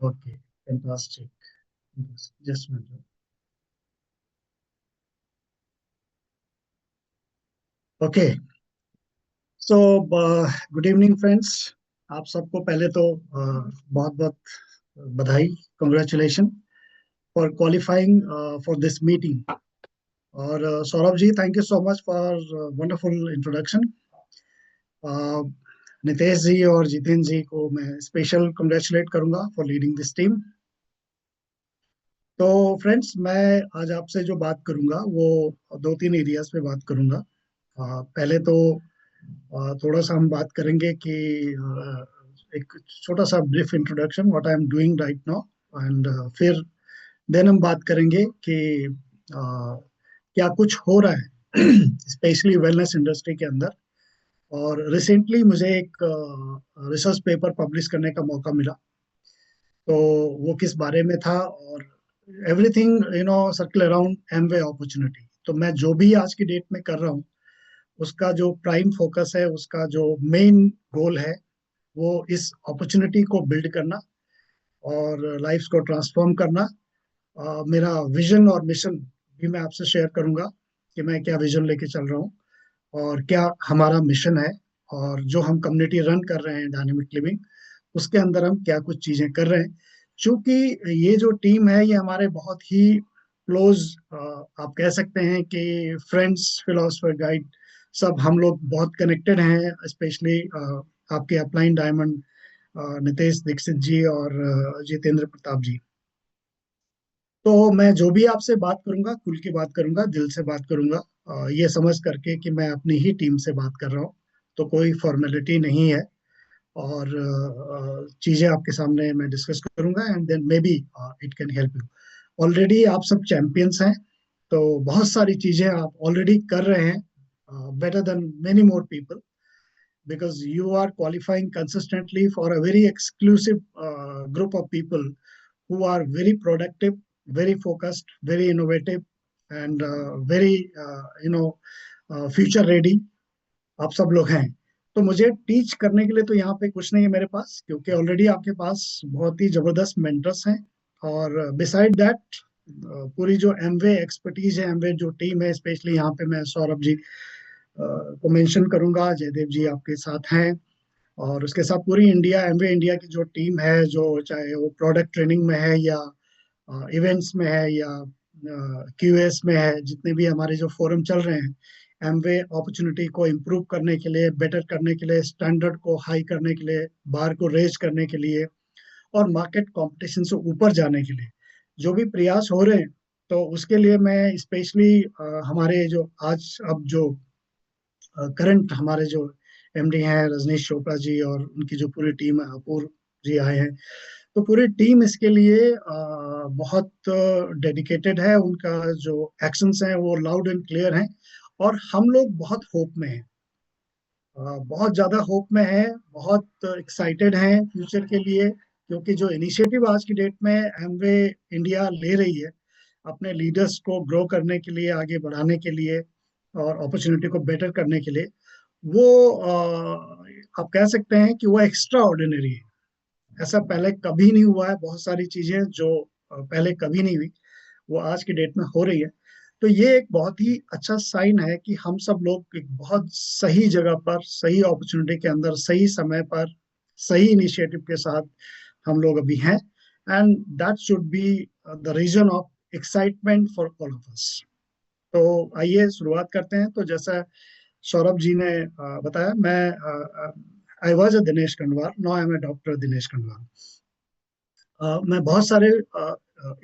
Okay, fantastic. Just a minute. Okay, so good evening friends. आप सबको पहले तो बहुत बहुत बधाई, congratulation for qualifying for this meeting. और Saurabh ji, thank you so much for wonderful introduction. Nitesh ji और जितेंद्र जी को मैं स्पेशल कंग्रेचुलेट करूंगा फॉर लीडिंग दिस टीम। तो फ्रेंड्स, मैं आज आपसे जो बात करूंगा वो दो तीन एरियाज पे बात करूंगा। पहले तो थोड़ा सा हम बात करेंगे कि एक छोटा सा brief introduction what I am doing right now. And फिर देन हम बात करेंगे कि क्या कुछ हो रहा है स्पेशली वेलनेस इंडस्ट्री के अंदर। और रिसेंटली मुझे एक रिसर्च पेपर पब्लिश करने का मौका मिला। तो वो किस बारे में था, और everything circle around Amway opportunity. तो मैं जो भी आज की डेट में कर रहा हूँ, उसका जो प्राइम फोकस है, उसका जो मेन गोल है, वो इस अपॉर्चुनिटी को बिल्ड करना और लाइफ्स को ट्रांसफॉर्म करना। मेरा विजन और मिशन भी मैं आपसे शेयर करूंगा कि मैं क्या विजन लेके चल रहा हूँ और क्या हमारा मिशन है, और जो हम कम्युनिटी रन कर रहे हैं डायनेमिक लिविंग, उसके अंदर हम क्या कुछ चीजें कर रहे हैं। क्योंकि ये जो टीम है, ये हमारे बहुत ही क्लोज, आप कह सकते हैं कि फ्रेंड्स, फिलोसफर, गाइड, सब हम लोग बहुत कनेक्टेड हैं। स्पेशली आपके अपलाइन डायमंड नितेश दीक्षित जी और जितेंद्र प्रताप जी। तो मैं जो भी आपसे बात करूंगा, खुल के बात करूंगा, दिल से बात करूंगा, ये समझ करके कि मैं अपनी ही टीम से बात कर रहा हूँ। तो कोई फॉर्मेलिटी नहीं है। और चीजें आपके सामने मैं डिस्कस करूंगा, and then maybe it can help you. Already आप सब चैंपियंस हैं, तो बहुत सारी चीजें आप ऑलरेडी कर रहे हैं, better than many more people, because you are qualifying consistently for a very exclusive group of people who are very productive, very focused, very innovative, and very future ready। आप सब लोग हैं। तो मुझे टीच करने के लिए तो यहाँ पे कुछ नहीं है मेरे पास, क्योंकि ऑलरेडी आपके पास बहुत ही जबरदस्त मेंटर्स हैं। और बिसाइड दैट, पूरी जो एमवे एक्सपर्टीज है, एमवे जो टीम है, स्पेशली यहाँ पे मैं सौरभ जी को मेंशन करूंगा, जयदेव जी आपके साथ हैं। और उसके साथ पूरी इंडिया, एमवे इंडिया की जो टीम है, जो चाहे वो प्रोडक्ट ट्रेनिंग में है या इवेंट्स में है या क्यूएस में है, जितने भी हमारे जो फोरम चल रहे हैं एमवे अपॉर्चुनिटी को इम्प्रूव करने के लिए, बेटर करने के लिए, स्टैंडर्ड को हाई करने के लिए, बार को रेज करने के लिए, और मार्केट कंपटीशन से ऊपर जाने के लिए जो भी प्रयास हो रहे हैं। तो उसके लिए मैं स्पेशली हमारे जो आज अब जो करंट हमारे जो एमडी हैं, रजनीश चोपड़ा जी, और उनकी जो पूरी टीम है, अपूर्व जी आए हैं। तो पूरी टीम इसके लिए बहुत डेडिकेटेड है। उनका जो एक्शंस हैं वो लाउड एंड क्लियर हैं। और हम लोग बहुत होप में हैं, बहुत ज्यादा होप में है, बहुत एक्साइटेड हैं फ्यूचर के लिए। क्योंकि जो इनिशिएटिव आज की डेट में एमवे इंडिया ले रही है अपने लीडर्स को ग्रो करने के लिए, आगे बढ़ाने के लिए, और अपॉर्चुनिटी को बेटर करने के लिए, वो आप कह सकते हैं कि वो एक्स्ट्रा ऑर्डिनरी है। ऐसा पहले कभी नहीं हुआ है। बहुत सारी चीजें जो पहले कभी नहीं हुई, वो आज की डेट में हो रही है। तो ये एक बहुत ही अच्छा साइन है कि हम सब लोग एक बहुत सही जगह पर, सही अपॉर्चुनिटी के अंदर, सही समय पर, सही इनिशिएटिव के साथ हम लोग अभी हैं। And that should be the reason of excitement for all of us. तो आइए शुरुआत करते हैं। तो जैसा सौरभ जी ने बताया, मैं I was a Dinesh Kandwal, now I am a doctor Dinesh Kandwal. मैं बहुत सारे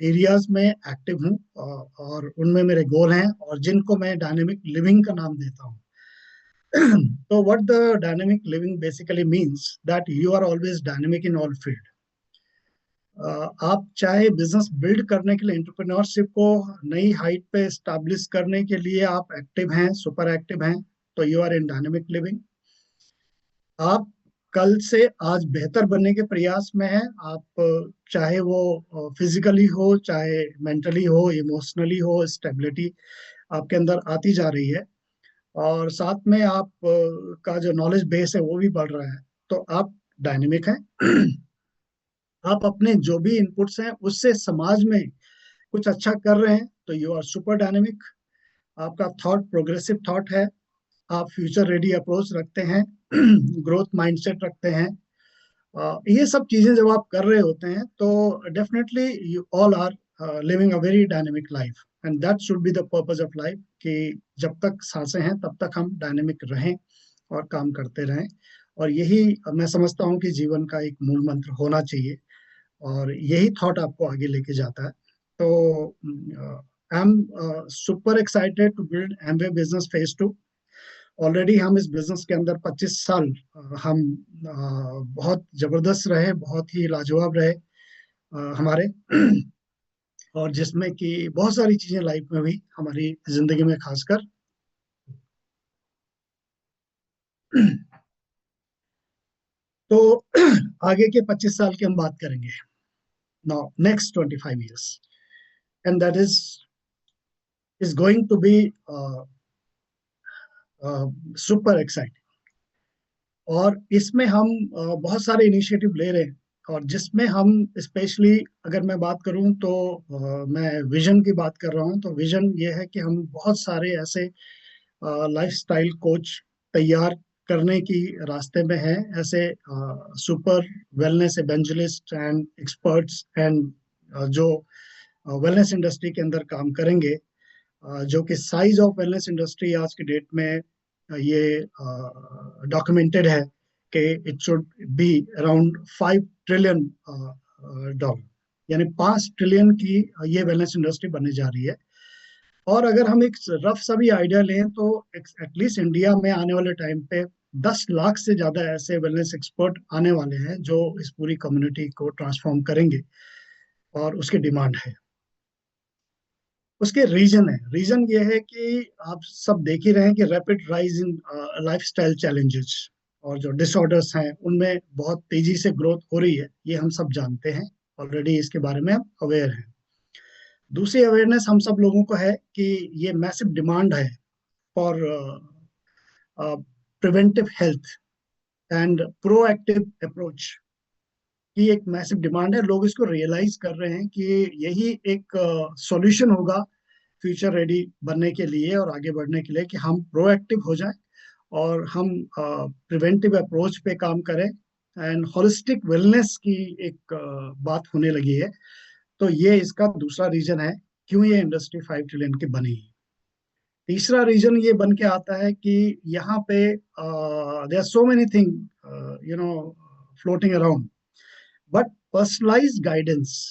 एरियाज में एक्टिव हूँ, और उनमें मेरे गोल हैं, और जिनको मैं डायनेमिक लिविंग का नाम देता हूँ। तो what the dynamic living basically means that you are always dynamic in all field. आप चाहे बिजनेस बिल्ड करने के लिए, एंटरप्रेन्योरशिप को नई हाइट पे स्टैब्लिश करने के लिए आप एक्टिव हैं, सुपर एक्टिव हैं, तो you are in dynamic living. आप कल से आज बेहतर बनने के प्रयास में हैं। आप चाहे वो फिजिकली हो, चाहे मेंटली हो, इमोशनली हो, स्टेबिलिटी आपके अंदर आती जा रही है। और साथ में आप का जो नॉलेज बेस है वो भी बढ़ रहा है। तो आप डायनेमिक हैं। आप अपने जो भी इनपुट्स हैं उससे समाज में कुछ अच्छा कर रहे हैं तो यू आर सुपर डायनेमिक। आपका थॉट प्रोग्रेसिव थॉट है, आप फ्यूचर रेडी अप्रोच रखते हैं, ग्रोथ माइंडसेट रखते हैं। ये सब चीजें जब आप कर रहे होते हैं तो definitely you all are living a very dynamic life, and that should be the purpose of life, कि जब तक सांसें हैं तब तक हम डायनेमिक रहें और काम करते रहें। और यही मैं समझता हूँ कि जीवन का एक मूल मंत्र होना चाहिए, और यही थॉट आपको आगे लेके जाता है। तो I am super excited to build Amway business phase 2। Already हम इस बिजनेस के अंदर 25 साल हम बहुत जबरदस्त रहे, बहुत ही लाजवाब रहे हमारे। और जिसमें कि बहुत सारी चीजें लाइफ में भी हमारी जिंदगी में खासकर। तो आगे के 25 साल की हम बात करेंगे। Now next 25 years, and that is going to be super exciting. और इसमें हम बहुत सारे इनिशिएटिव ले रहे हैं, और जिसमें हम स्पेशली अगर मैं बात करूं तो मैं विजन की बात कर रहा हूं। तो विजन ये है कि हम बहुत सारे ऐसे लाइफस्टाइल कोच तैयार करने की रास्ते में हैं, ऐसे super wellness evangelist and experts and जो वेलनेस इंडस्ट्री के अंदर काम करेंगे। जो कि साइज ऑफ वेलनेस इंडस्ट्री आज की डेट में ये डॉक्यूमेंटेड है कि it should be around 5 trillion dollar, यानी 5 ट्रिलियन की ये वेलनेस इंडस्ट्री बनने जा रही है। और अगर हम एक रफ सा भी आइडिया लें तो एटलीस्ट इंडिया में आने वाले टाइम पे 10 लाख से ज्यादा ऐसे वेलनेस एक्सपर्ट आने वाले हैं जो इस पूरी कम्युनिटी को ट्रांसफॉर्म करेंगे, और उसकी डिमांड है। उसके रीजन है, रीजन ये है कि आप सब देख ही रहे हैं कि rapid rise in lifestyle challenges और जो डिसऑर्डर्स हैं उनमें बहुत तेजी से ग्रोथ हो रही है, ये हम सब जानते हैं। ऑलरेडी इसके बारे में हम अवेयर हैं। दूसरी अवेयरनेस हम सब लोगों को है कि ये मैसिव डिमांड है for preventive health and proactive approach की एक मैसिव डिमांड है। लोग इसको रियलाइज कर रहे हैं कि यही एक सॉल्यूशन होगा फ्यूचर रेडी बनने के लिए और आगे बढ़ने के लिए, कि हम प्रोएक्टिव हो जाएं और हम प्रिवेंटिव अप्रोच पे काम करें, एंड होलिस्टिक वेलनेस की एक बात होने लगी है। तो ये इसका दूसरा रीजन है क्यों ये इंडस्ट्री 5 ट्रिलियन की बनी। तीसरा रीजन ये बन के आता है कि यहाँ पे there are so many thing you know floating around, but personalize guidance,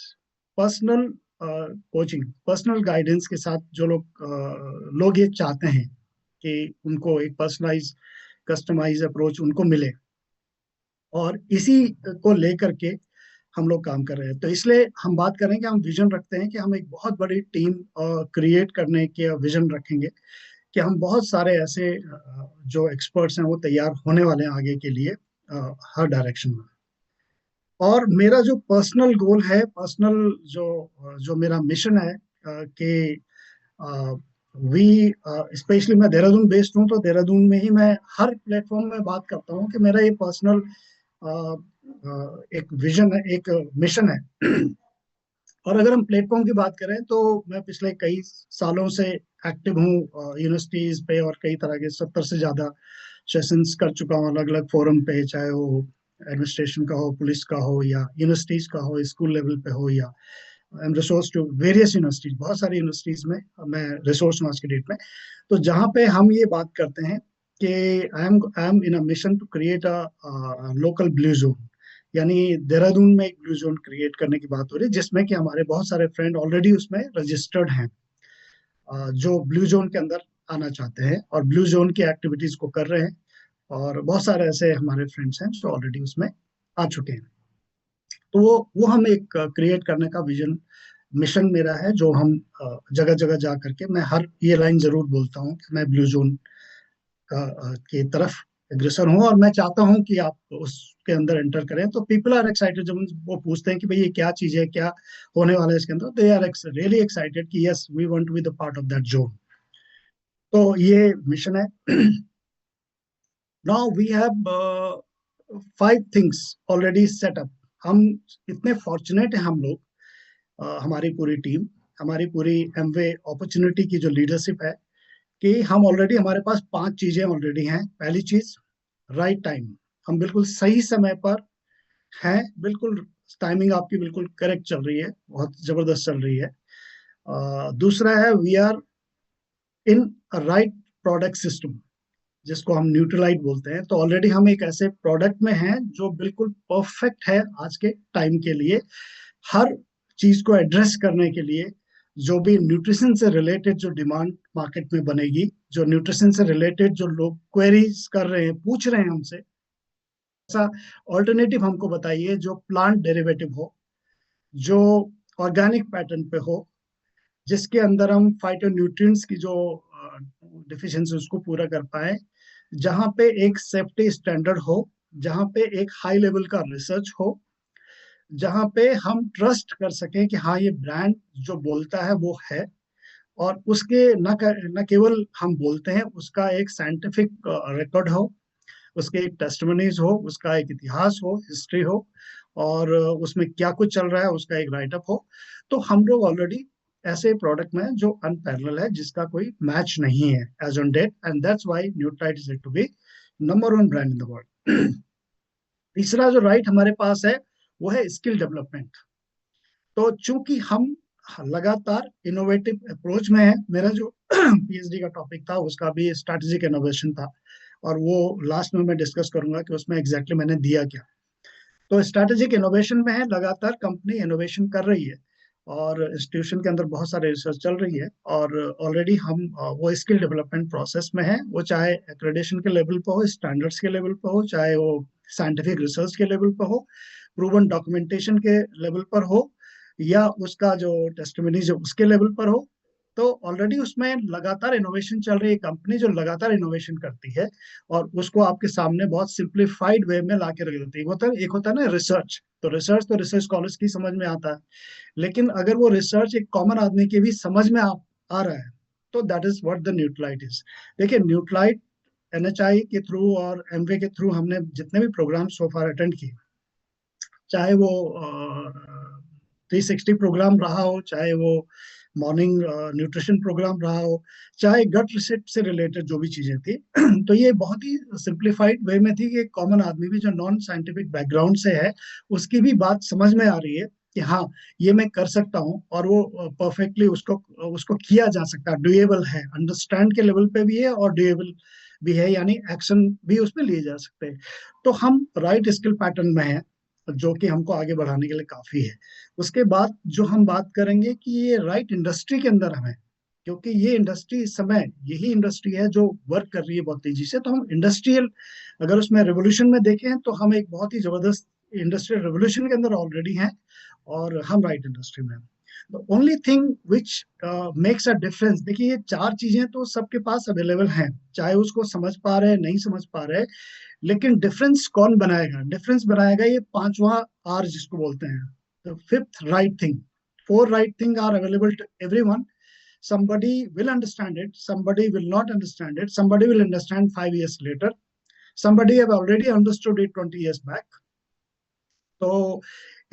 personal coaching, personal guidance के साथ जो लोग ये चाहते हैं कि उनको एक पर्सनलाइज कस्टमाइज अप्रोच उनको मिले, और इसी को लेकर के हम लोग काम कर रहे हैं। तो इसलिए हम बात करेंगे, हम विजन रखते हैं कि हम एक बहुत बड़ी टीम क्रिएट करने के विजन रखेंगे, कि हम बहुत सारे ऐसे जो एक्सपर्ट्स हैं वो तैयार होने वाले हैं आगे के लिए हर डायरेक्शन में। और मेरा जो पर्सनल गोल है, पर्सनल जो जो मेरा मिशन है कि वी स्पेशली मैं देहरादून बेस्ड हूँ, तो देहरादून में ही मैं हर प्लेटफॉर्म में बात करता हूँ कि मेरा ये पर्सनल एक विजन है, एक मिशन है। और अगर हम प्लेटफॉर्म की बात करें तो मैं पिछले कई सालों से एक्टिव हूँ यूनिवर्सिटीज पे, और कई तरह के 70 से ज्यादा सेशंस कर चुका हूँ अलग अलग फोरम पे, चाहे वो एडमिनिस्ट्रेशन का हो, पुलिस का हो, या यूनिवर्सिटीज का हो, स्कूल लेवल पे हो, या I am resource to various universities, बहुत सारी यूनिवर्सिटीज में मैं रिसोर्स हूँ आज की डेट में। तो जहाँ पे हम ये बात करते हैं कि I am in a mission to create a local blue zone, यानी देहरादून में एक ब्लू जोन क्रिएट करने की बात हो रही है, जिसमें कि हमारे बहुत सारे फ्रेंड ऑलरेडी उसमें रजिस्टर्ड हैं, जो ब्लू जोन के अंदर आना चाहते हैं और ब्लू जोन की एक्टिविटीज को कर रहे हैं। और बहुत सारे ऐसे हमारे फ्रेंड्स हैं जो ऑलरेडी उसमें आ चुके हैं। तो वो हम एक क्रिएट करने का विजन, मिशन मेरा है, जो हम जगह जगह जा करके मैं हर ये लाइन जरूर बोलता हूँ कि मैं ब्लू जोन का की तरफ अग्रसर हूँ, और मैं चाहता हूँ कि आप उसके अंदर एंटर करें। तो पीपल आर एक्साइटेड, जब वो पूछते हैं कि भाई ये क्या चीज है, क्या होने वाला है इसके अंदर, दे आर रियली एक्साइटेड कि yes we want to be the part of that zone. तो ये मिशन है। Now we have 5 things already set up हम इतने फॉर्चुनेट हैं हम लोग, हमारी पूरी टीम, हमारी पूरी एमवे अपॉर्चुनिटी की जो लीडरशिप है, कि हम ऑलरेडी, हमारे पास 5 चीजें ऑलरेडी हैं। पहली चीज, राइट टाइम। हम बिल्कुल सही समय पर हैं, बिल्कुल टाइमिंग आपकी बिल्कुल करेक्ट चल रही है, बहुत जबरदस्त चल रही है। दूसरा है, we are in right product system, जिसको हम न्यूट्रलाइट बोलते हैं। तो ऑलरेडी हम एक ऐसे प्रोडक्ट में हैं जो बिल्कुल परफेक्ट है आज के टाइम के लिए, हर चीज को एड्रेस करने के लिए। जो भी न्यूट्रिशन से रिलेटेड जो डिमांड मार्केट में बनेगी, जो न्यूट्रिशन से रिलेटेड जो लोग क्वेरीज कर रहे हैं, पूछ रहे हैं हमसे, ऐसा ऑल्टरनेटिव हमको बताइए जो प्लांट डेरिवेटिव हो, जो ऑर्गेनिक पैटर्न पे हो, जिसके अंदर हम फाइटोन्यूट्रिएंट्स की जो डिफिशियंसी उसको पूरा कर पाए, जहाँ पे एक सेफ्टी स्टैंडर्ड हो, जहाँ पे एक हाई लेवल का रिसर्च हो, जहाँ पे हम ट्रस्ट कर सकें कि हाँ, ये ब्रांड जो बोलता है वो है, और उसके न केवल हम बोलते हैं, उसका एक साइंटिफिक रिकॉर्ड हो, उसके एक टेस्टिमनीज हो, उसका एक इतिहास हो, हिस्ट्री हो, और उसमें क्या कुछ चल रहा है उसका एक राइटअप हो। तो हम लोग ऑलरेडी ऐसे प्रोडक्ट में जो अनपैरेलल है, जिसका कोई मैच नहीं है as on date, and that's why Nutrilite is to be number 1 brand in the world. तीसरा जो राइट हमारे पास है, वो है स्किल डेवलपमेंट। तो चूंकि हम लगातार इनोवेटिव अप्रोच में है, मेरा जो पीएचडी का टॉपिक था उसका भी स्ट्रैटेजिक इनोवेशन था, और वो लास्ट में मैं डिस्कस करूंगा कि उसमें एग्जैक्टली मैंने दिया क्या। तो स्ट्रैटेजिक इनोवेशन में है, लगातार कंपनी इनोवेशन कर रही है, और इंस्टीट्यूशन के अंदर बहुत सारे रिसर्च चल रही है, और ऑलरेडी हम वो स्किल डेवलपमेंट प्रोसेस में है, वो चाहे एक्रेडिटेशन के लेवल पे हो, स्टैंडर्ड्स के लेवल पे हो, चाहे वो साइंटिफिक रिसर्च के लेवल पे हो, प्रूवन डॉक्यूमेंटेशन के लेवल पर हो, या उसका जो टेस्टिमनी जो उसके लेवल पर हो। तो ऑलरेडी उसमें लगातार इनोवेशन चल रही है, कंपनी जो लगातार इनोवेशन करती है और उसको आपके सामने बहुत सिंप्लीफाइड वे में ला के रख देती है। एक होता है ना रिसर्च, तो रिसर्च स्कॉलर्स की समझ में आता है, लेकिन अगर वो रिसर्च एक कॉमन आदमी के भी समझ में आ रहा है, तो that is what the Nutrilite is. देखिए, न्यूट्रलाइट एनएचआई के थ्रू और एमवे के थ्रू हमने जितने भी प्रोग्राम सो फार अटेंड किए, चाहे वो 360 प्रोग्राम रहा हो, चाहे वो मॉर्निंग न्यूट्रिशन प्रोग्राम रहा हो, चाहे गट रिसेट से रिलेटेड जो भी चीजें थी, तो ये बहुत ही सिंप्लीफाइड वे में थी कि एक कॉमन आदमी भी जो नॉन साइंटिफिक बैकग्राउंड से है, उसकी भी बात समझ में आ रही है कि हाँ, ये मैं कर सकता हूँ, और वो परफेक्टली उसको उसको किया जा सकता है, डुएबल है, अंडरस्टैंड के लेवल पे भी है और डुएबल भी है, यानी एक्शन भी उसमें लिए जा सकते हैं। तो हम राइट स्किल पैटर्न में हैं, जो कि हमको आगे बढ़ाने के लिए काफी है। उसके बाद जो हम बात करेंगे कि ये राइट इंडस्ट्री के अंदर हमें, क्योंकि ये इंडस्ट्री इस समय यही इंडस्ट्री है जो वर्क कर रही है बहुत तेजी से, तो हम इंडस्ट्रियल, अगर उसमें रेवोल्यूशन में देखें तो हम एक बहुत ही जबरदस्त इंडस्ट्रियल रेवोल्यूशन के अंदर ऑलरेडी हैं, और हम राइट इंडस्ट्री में हैं। The only thing which makes a difference, देखिए ये 4 चीजें तो सबके पास अवेलेबल हैं, चाहे उसको समझ पा रहे हैं नहीं समझ पा रहे, लेकिन डिफरेंस कौन बनाएगा? डिफरेंस बनाएगा ये पांचवा आर, जिसको बोलते हैं the fifth right thing. Four right thing are available to everyone. Somebody will understand it, somebody will not understand it, somebody will understand 5 years later, somebody have already understood it 20 years back. तो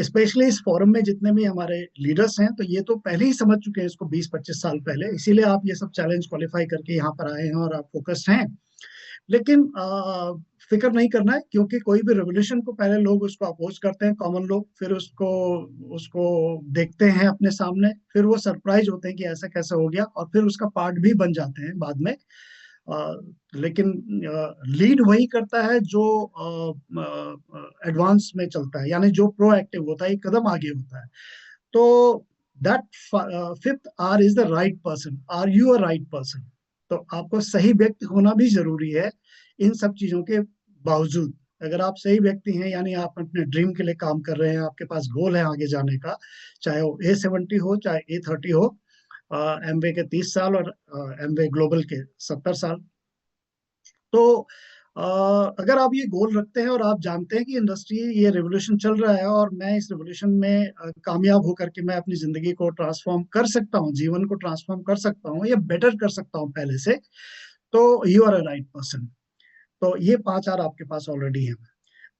specially इस forum में जितने भी हमारे leaders हैं, तो ये तो पहले ही समझ चुके हैं इसको 20-25 साल पहले, इसीलिए आप ये सब चैलेंज क्वालिफाई करके यहाँ पर आए हैं और आप फोकस्ड हैं। लेकिन फिक्र नहीं करना है, क्योंकि कोई भी रेवोल्यूशन को पहले लोग उसको अपोज करते हैं, कॉमन लोग, फिर उसको उसको देखते हैं अपने सामने, फिर वो सरप्राइज होते हैं कि ऐसा कैसे हो गया, और फिर उसका पार्ट भी बन जाते हैं बाद में। लेकिन लीड वही करता है जो एडवांस में चलता है, यानी जो प्रोएक्टिव होता है, एक कदम आगे होता है। तो that fifth R is the right person. Are you a right person? तो आपको सही व्यक्ति होना भी जरूरी है इन सब चीजों के बावजूद। अगर आप सही व्यक्ति हैं, यानी आप अपने ड्रीम के लिए काम कर रहे हैं, आपके पास गोल है आगे जाने का, चाहे वो A70 हो, चाहे A30 हो, एमवे के 30 साल और एमवे ग्लोबल के 70 साल। तो अगर आप ये गोल रखते हैं और आप जानते हैं कि इंडस्ट्री ये रेवोल्यूशन चल रहा है, और मैं इस रेवोल्यूशन में कामयाब होकर के मैं अपनी जिंदगी को ट्रांसफॉर्म कर सकता हूँ, जीवन को ट्रांसफॉर्म कर सकता हूँ या बेटर कर सकता हूँ पहले से, तो you are a right person. तो ये 5 आर आपके पास ऑलरेडी है।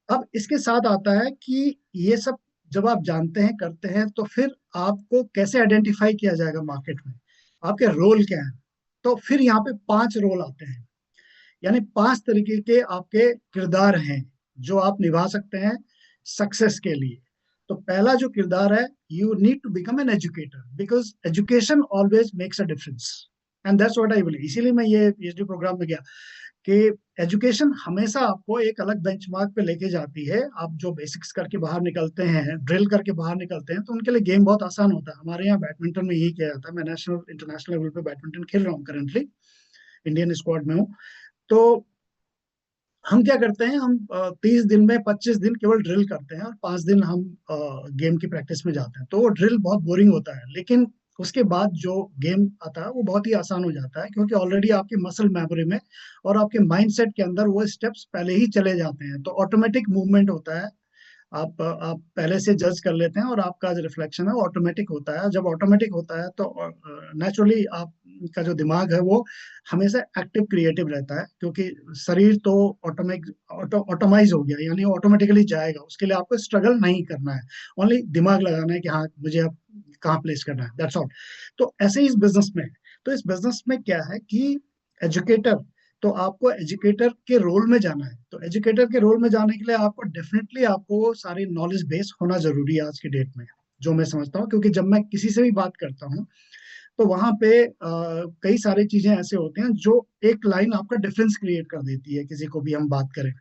अब इसके साथ आता है कि ये सब जब आप जानते हैं करते हैं तो फिर आपको कैसे आइडेंटिफाई किया जाएगा मार्केट में, आपके रोल क्या है। तो फिर यहाँ पे 5 रोल आते हैं, यानी 5 तरीके के आपके किरदार हैं जो आप निभा सकते हैं सक्सेस के लिए। तो पहला जो किरदार है, you need to become an educator, because education always makes a difference, and that's what I believe. इसीलिए मैं ये पीएचडी प्रोग्राम में गया कि एजुकेशन हमेशा आपको एक अलग बेंचमार्क पे लेके जाती है। आप जो बेसिक्स करके बाहर निकलते हैं, ड्रिल करके बाहर निकलते हैं, तो उनके लिए गेम बहुत आसान होता है। हमारे यहाँ बैडमिंटन में यही किया जाता है। मैं नेशनल इंटरनेशनल लेवल पे बैडमिंटन खेल रहा हूँ करेंटली, इंडियन स्क्वाड में हूँ। तो हम क्या करते हैं, हम 30 दिन में 25 दिन केवल ड्रिल करते हैं और 5 दिन हम गेम की प्रैक्टिस में जाते हैं। तो वो ड्रिल बहुत बोरिंग होता है, लेकिन उसके बाद जो गेम आता है वो बहुत ही आसान हो जाता है, क्योंकि ऑलरेडी आपकी मसल मेमोरी में और आपके माइंडसेट के अंदर वो स्टेप्स पहले ही चले जाते हैं। तो ऑटोमेटिक मूवमेंट होता है, आप पहले से जज कर लेते हैं और आपका जो रिफ्लेक्शन है वो ऑटोमेटिक होता है। जब ऑटोमेटिक होता है तो नेचुरली आपका जो दिमाग है वो हमेशा एक्टिव क्रिएटिव रहता है, क्योंकि शरीर तो ऑटोमाइज हो गया, यानी ऑटोमेटिकली जाएगा। उसके लिए आपको स्ट्रगल नहीं करना है, ओनली दिमाग लगाना है कि हाँ मुझे अब कहाँ प्लेस करना है, दैट्स ऑल। तो ऐसे ही इस बिजनेस में, तो इस बिजनेस में क्या है कि एजुकेटर, तो आपको एजुकेटर के रोल में जाना है। तो एजुकेटर के रोल में जाने के लिए आपको डेफिनेटली आपको सारी नॉलेज बेस होना जरूरी है आज की डेट में, जो मैं समझता हूँ। क्योंकि जब मैं किसी से भी बात करता हूँ तो वहां पे कई सारी चीजें ऐसे होते हैं जो एक लाइन आपका डिफरेंस क्रिएट कर देती है। किसी को भी हम बात करें,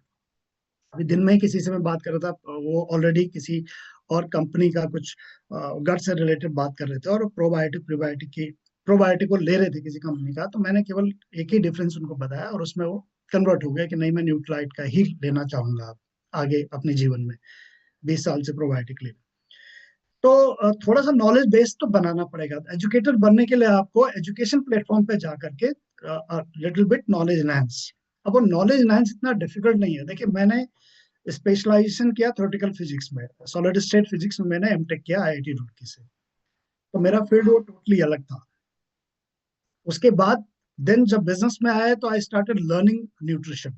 अभी दिन में ही किसी से मैं बात कर रहा था, वो ऑलरेडी किसी और कंपनी का कुछ गट से रिलेटेड बात कर रहे थे, और प्रोबायोटिक प्रीबायोटिक की प्रोबायोटिक को ले रहे थे किसी कंपनी का। तो मैंने केवल एक ही डिफरेंस उनको बताया और उसमें वो कन्वर्ट हो गया कि नहीं, मैं न्यूट्राइट का ही लेना चाहूंगा आगे अपने जीवन में, 20 साल से प्रोबायोटिक ले। तो थोड़ा सा नॉलेज बेस तो बनाना पड़ेगा। एजुकेटर बनने के लिए आपको एजुकेशन प्लेटफॉर्म पे जा करके लिटिल बिट नॉलेज एनहांस। अब वो नॉलेज एनहांस इतना डिफिकल्ट नहीं है। देखिए, मैंने स्पेशलाइजेशन किया थ्योरेटिकल फिजिक्स में, सॉलिड स्टेट फिजिक्स में मैंने एमटेक किया आईआईटी रुड़की से। तो मेरा फील्ड वो टोटली अलग था। उसके बाद देन जब बिजनेस में आया तो आई स्टार्टेड लर्निंग न्यूट्रिशन,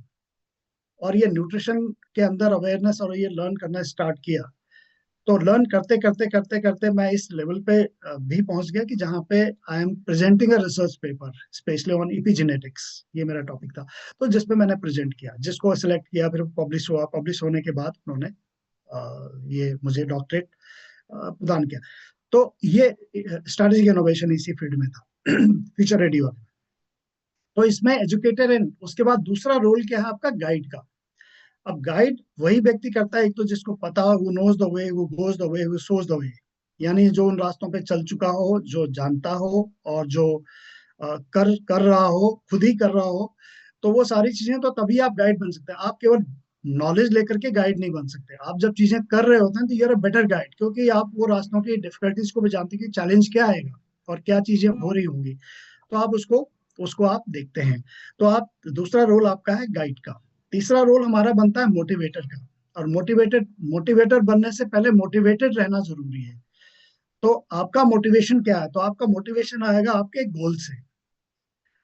और ये न्यूट्रिशन के अंदर अवेयरनेस और ये लर्न करना स्टार्ट किया। तो लर्न करते करते करते करते मैं इस लेवल पे भी पहुंच गया कि जहाँ पे I am presenting a research paper specially on epigenetics. ये मेरा टॉपिक था, तो जिसपे मैंने प्रेजेंट किया, जिसको सिलेक्ट किया, फिर पब्लिश हुआ। पब्लिश होने के बाद उन्होंने ये मुझे डॉक्टरेट प्रदान किया। तो ये स्ट्रैटेजिक इनोवेशन इसी फील्ड में था, फ्यूचर रेडी वाले। तो इसमें एजुकेटर एंड उसके बाद दूसरा रोल क्या है आपका, गाइड का। अब गाइड वही व्यक्ति करता है, एक तो जिसको पता हो, who knows the way, who goes the way, who shows the way, यानी जो उन रास्तों पे चल चुका हो, जो जानता हो, और जो कर कर रहा हो, खुद ही कर रहा हो। तो वो सारी चीजें, तो तभी आप गाइड बन सकते हैं। आप केवल नॉलेज लेकर के गाइड नहीं बन सकते। आप जब चीजें कर रहे होते हैं तो यूर अ बेटर गाइड, क्योंकि आप वो रास्तों की डिफिकल्टीज को भी जानते हैं कि चैलेंज क्या आएगा और क्या चीजें हो रही होंगी। तो आप उसको उसको आप देखते हैं। तो आप, दूसरा रोल आपका है गाइड का। तीसरा रोल हमारा बनता है मोटिवेटर का। और मोटिवेटर बनने से पहले मोटिवेटेड रहना जरूरी है। तो आपका मोटिवेशन क्या है, तो आपका मोटिवेशन आएगा आपके गोल से,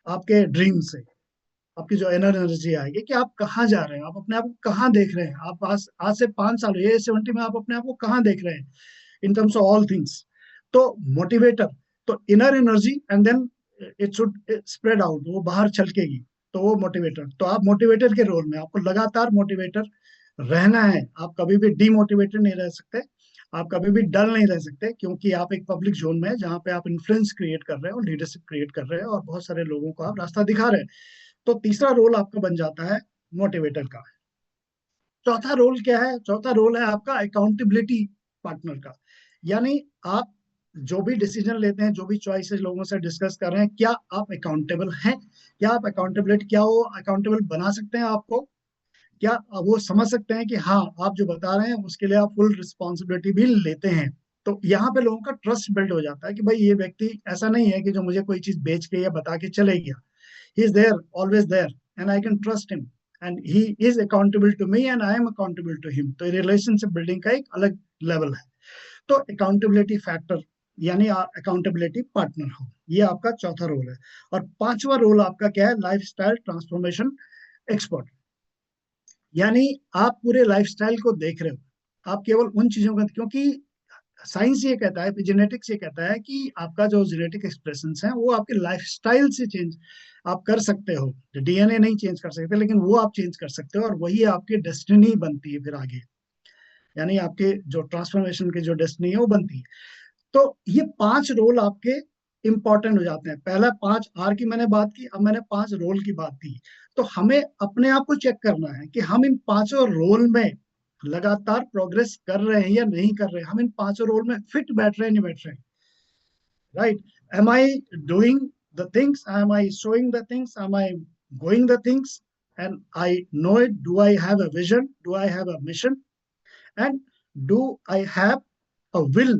आपके ड्रीम से। आपकी जो इनर एनर्जी आएगी कि आप कहाँ जा रहे हैं, आप अपने आप को कहाँ देख रहे हैं। आप आज आज से 5 साल, ये 70 में आप अपने आप को कहाँ देख रहे हैं in terms of all things. तो मोटिवेटर, तो inner energy and then it should spread out, वो बाहर छलकेगी। तो वो मोटिवेटर, तो आप मोटिवेटर के रोल में, आपको लगातार मोटिवेटर रहना है। आप कभी भी डीमोटिवेटेड नहीं रह सकते, आप कभी भी डल नहीं रह सकते, क्योंकि आप एक पब्लिक जोन में हैं जहाँ पे आप इन्फ्लुएंस क्रिएट कर रहे हैं और लीडरशिप क्रिएट कर रहे हैं और बहुत सारे लोगों को आप रास्ता दिखा रहे हैं। तो तीसरा रोल आपका बन जाता है मोटिवेटर का। चौथा रोल क्या है, चौथा रोल है आपका अकाउंटेबिलिटी पार्टनर का। यानी आप जो भी डिसीजन लेते हैं, जो भी चॉइसेस लोगों से डिस्कस कर रहे हैं, क्या आप अकाउंटेबल हैं, क्या आप अकाउंटेबिलिटी, क्या वो अकाउंटेबल बना सकते हैं आपको, क्या वो समझ सकते हैं कि हाँ आप जो बता रहे हैं उसके लिए आप फुल रिस्पॉन्सिबिलिटी भी लेते हैं। तो यहाँ पे लोगों का ट्रस्ट बिल्ड हो जाता है कि भाई ये व्यक्ति ऐसा नहीं है कि जो मुझे कोई चीज बेच के या बता के चले गया। He is there, always there, and I can trust him. And he is accountable to me, and I am accountable to him. तो रिलेशनशिप बिल्डिंग का एक अलग लेवल है। तो अकाउंटेबिलिटी फैक्टर, यानी अकाउंटेबिलिटी पार्टनर हो, ये आपका चौथा रोल है। और पांचवा रोल आपका क्या है, लाइफ स्टाइल ट्रांसफॉर्मेशन एक्सपर्ट। यानी आप पूरे लाइफस्टाइल को देख रहे हो, आप केवल उन चीजों का, क्योंकि साइंस ये कहता है, जेनेटिक्स ये कहता है कि आपका जो जेनेटिक एक्सप्रेशन है वो आपके लाइफस्टाइल से चेंज आप कर सकते हो। डीएनए नहीं चेंज कर सकते, लेकिन वो आप चेंज कर सकते हो, और वही आपकी डेस्टिनी बनती है फिर आगे। यानी आपके जो ट्रांसफॉर्मेशन की जो डेस्टिनी है वो बनती है। तो ये 5 रोल आपके इंपॉर्टेंट हो जाते हैं। पहला 5 आर की मैंने बात की, अब मैंने 5 रोल की बात की। तो हमें अपने आप को चेक करना है कि हम इन पांचों रोल में लगातार प्रोग्रेस कर रहे हैं या नहीं कर रहे हैं, हम इन पांचों रोल में फिट बैठ रहे हैं नहीं बैठ रहे हैं, right? Am I doing the things, am I showing the things, am I going the things, and I know it, do I have a vision, do I have a mission, and do I have a will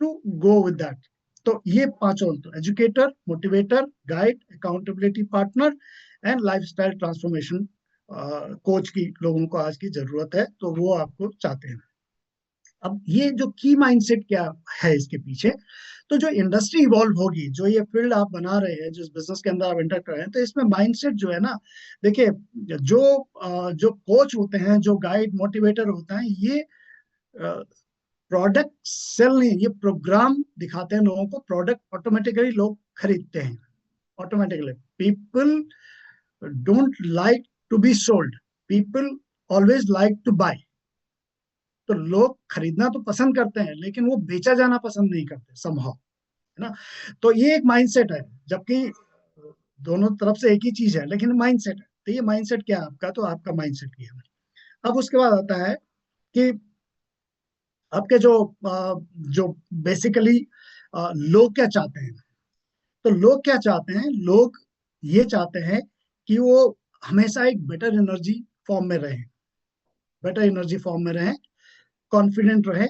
to go with that. तो ये पांचों, तो educator, motivator, guide, accountability partner and lifestyle transformation coach की लोगों को आज की जरूरत है, तो वो आपको चाहते हैं। अब ये जो की माइंडसेट क्या है इसके पीछे, तो जो इंडस्ट्री इवॉल्व होगी, जो ये फील्ड आप बना रहे हैं, जिस बिजनेस के अंदर आप एंटर कर रहे हैं, तो इसमें माइंडसेट जो है ना, देखिए, जो जो कोच होते हैं, जो गाइड मोटिवेटर होता है, ये प्रोडक्ट सेल नहीं, ये प्रोग्राम दिखाते हैं लोगों को, प्रोडक्ट ऑटोमेटिकली लोग खरीदते हैं, automatically. People don't like to be sold, people always like to buy. तो लोग खरीदना तो पसंद करते हैं, लेकिन वो बेचा जाना पसंद नहीं करते समहाउ, है ना? तो ये एक माइंडसेट है, जबकि दोनों तरफ से एक ही चीज है, लेकिन माइंडसेट है। तो ये माइंडसेट क्या है आपका, तो आपका माइंडसेट ये है। अब उसके बाद आता है कि आपके जो बेसिकली लोग क्या चाहते हैं। तो लोग क्या चाहते हैं, लोग ये चाहते हैं कि वो हमेशा एक बेटर एनर्जी फॉर्म में रहे, बेटर एनर्जी फॉर्म में रहे, कॉन्फिडेंट रहे,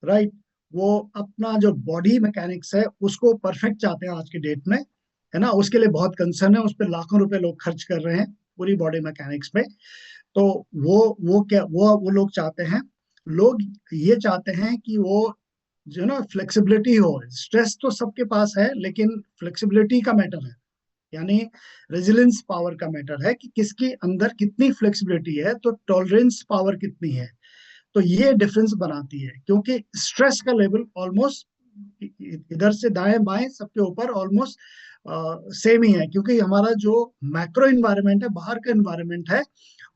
राइट? वो अपना जो बॉडी मैकेनिक्स है उसको परफेक्ट चाहते हैं आज की डेट में, है ना? उसके लिए बहुत कंसर्न है, उस पर लाखों रुपए लोग खर्च कर रहे हैं पूरी बॉडी मैकेनिक्स पे। तो वो लोग चाहते हैं। लोग ये चाहते हैं कि वो जो ना फ्लेक्सिबिलिटी हो। स्ट्रेस तो सबके पास है, लेकिन फ्लेक्सिबिलिटी का मैटर है, यानी रेजिलियंस पावर का मैटर है कि किसके अंदर कितनी फ्लेक्सिबिलिटी है, तो टॉलरेंस पावर कितनी है। तो ये डिफरेंस बनाती है, क्योंकि स्ट्रेस का लेवल ऑलमोस्ट इधर से दाएं बाएं सबके ऊपर ऑलमोस्ट सेम ही है, क्योंकि हमारा जो मैक्रो इन्वायरमेंट है, बाहर का इन्वायरमेंट है,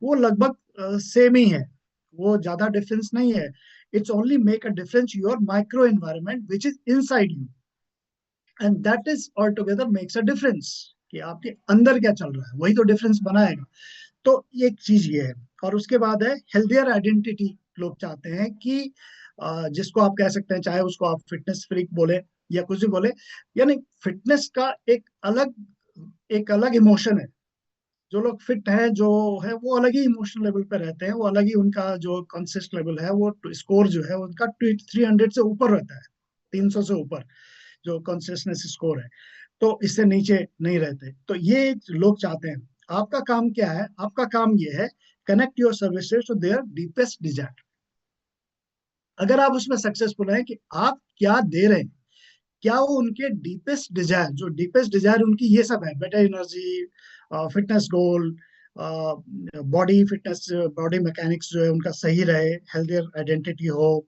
वो लगभग सेम ही है, वो ज्यादा डिफरेंस नहीं है। It's only make a difference your micro environment which is inside you, and that is all together makes a difference, कि आपके अंदर क्या चल रहा है, वही तो डिफरेंस बनाएगा। तो एक चीज ये है। और उसके बाद है हेल्थियर आइडेंटिटी। लोग चाहते हैं कि जिसको आप कह सकते हैं, चाहे उसको आप फिटनेस फ्रीक बोले या कुछ भी बोले, यानी फिटनेस का एक अलग इमोशन है। जो लोग फिट हैं, जो है वो अलग ही इमोशनल लेवल पे रहते हैं, वो अलग ही उनका जो कॉन्सियस लेवल है, वो स्कोर जो है उनका 300 से ऊपर रहता है, 300 से ऊपर जो कॉन्सियसनेस स्कोर है। तो इससे नीचे नहीं रहते। तो ये लोग चाहते हैं। आपका काम क्या है, आपका काम ये है, connect your services to their deepest desire. अगर आप उसमें सक्सेसफुल हैं कि आप क्या दे रहे हैं, क्या वो उनके डीपेस्ट डिजायर, जो डीपेस्ट डिजायर उनकी ये सब है, better energy, fitness goal, body fitness, body mechanics जो है उनका सही रहे, हेल्थियर आइडेंटिटी हो,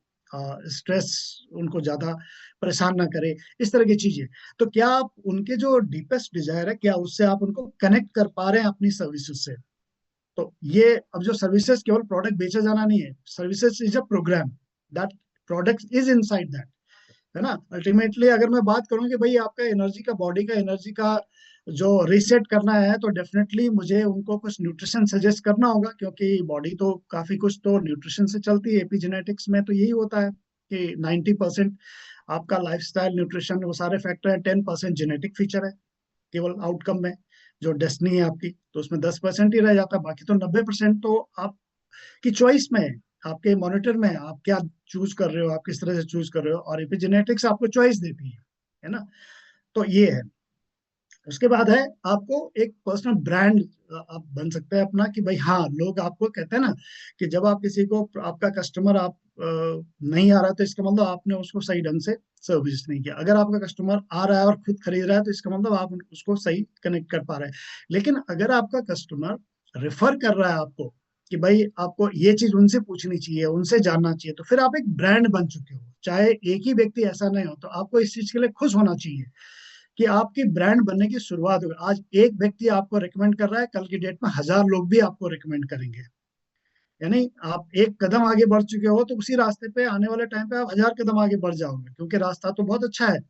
स्ट्रेस उनको ज्यादा परेशान ना करे, इस तरह की चीजें। तो क्या आप उनके जो डीपेस्ट डिजायर है, क्या उससे आप उनको कनेक्ट कर पा रहे हैं अपनी सर्विसेज से? तो ये, अब जो सर्विसेज केवल प्रोडक्ट बेचा जाना नहीं है, services is a program, that product is inside that, है ना? अल्टीमेटली अगर मैं बात करूं कि भाई आपका एनर्जी का, बॉडी का एनर्जी का जो रीसेट करना है, तो डेफिनेटली मुझे उनको कुछ न्यूट्रिशन सजेस्ट करना होगा, क्योंकि बॉडी तो काफी कुछ तो न्यूट्रिशन से चलती है। एपिजेनेटिक्स में तो यही होता है कि 90% आपका लाइफस्टाइल, न्यूट्रिशन, वो सारे फैक्टर हैं, 10% जेनेटिक फीचर है केवल आउटकम में, जो डेस्टिनी है आपकी, तो उसमें 10% ही रह जाता है, बाकी तो 90% तो आपकी चॉइस में है, आपके मॉनिटर में है, आप क्या चूज कर रहे हो, आप किस तरह से चूज कर रहे हो, और एपिजेनेटिक्स आपको चॉइस देती है ना? तो ये है। उसके बाद है, आपको एक पर्सनल ब्रांड आप बन सकते हैं अपना, कि भाई हाँ, लोग आपको कहते हैं ना, कि जब आप किसी को, आपका कस्टमर आप नहीं आ रहा, तो इसका मतलब आपने उसको सही ढंग से सर्विस नहीं किया। अगर आपका कस्टमर आ रहा है और खुद खरीद रहा है, तो इसका मतलब आप उसको सही कनेक्ट कर पा रहे हैं। लेकिन अगर आपका कस्टमर रेफर कर रहा है आपको, कि भाई आपको ये चीज उनसे पूछनी चाहिए, उनसे जानना चाहिए, तो फिर आप एक ब्रांड बन चुके हो। चाहे एक ही व्यक्ति ऐसा नहीं हो, तो आपको इस चीज के लिए खुश होना चाहिए कि आपकी ब्रांड बनने की शुरुआत हो गई। आज एक व्यक्ति आपको रिकमेंड कर रहा है, कल की डेट में 1000 लोग भी आपको रिकमेंड करेंगे। यानी आप एक कदम आगे बढ़ चुके हो, तो उसी रास्ते पे आने वाले टाइम पे आप 1000 कदम आगे बढ़ जाओगे, क्योंकि रास्ता तो बहुत अच्छा है।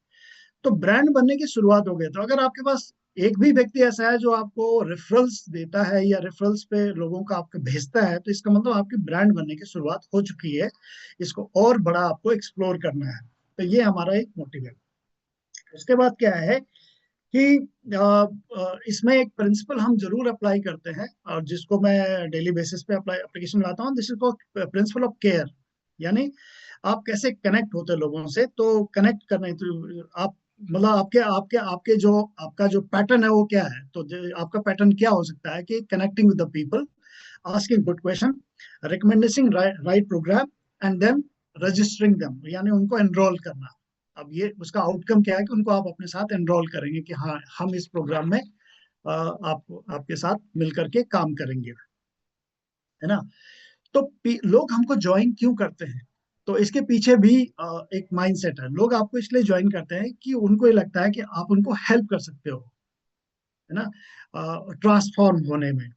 तो ब्रांड बनने की शुरुआत हो गई। तो अगर आपके पास एक भी व्यक्ति ऐसा है जो आपको रेफरल्स देता है या रेफरल्स पे लोगों को आपको भेजता है, तो इसका मतलब आपकी ब्रांड बनने की शुरुआत हो चुकी है। इसको और बड़ा आपको एक्सप्लोर करना है। तो ये हमारा एक मोटिव है। उसके बाद क्या है कि इसमें एक प्रिंसिपल हम जरूर अप्लाई करते हैं, और जिसको मैं डेली बेसिस पे अप्लाई एप्लीकेशन लाता हूँ। This is called principle of care. यानी आप कैसे कनेक्ट होते हैं लोगों से। तो कनेक्ट करने, तो आप मतलब आपके आपके आपके जो आपका जो पैटर्न है वो क्या है। तो आपका पैटर्न क्या हो सकता है कि connecting with the people, asking good question, recommending right program, and then registering them, यानी उनको एनरोल करना। अब ये उसका आउटकम क्या है कि उनको आप अपने साथ एनरोल करेंगे कि हाँ, हम इस प्रोग्राम में आप आपके साथ मिलकर के काम करेंगे, है ना। तो लोग हमको ज्वाइन क्यों करते हैं, तो इसके पीछे भी एक माइंडसेट है। लोग आपको इसलिए ज्वाइन करते हैं कि उनको ये लगता है कि आप उनको हेल्प कर सकते हो, है ना, ट्रांसफॉर्म होने में,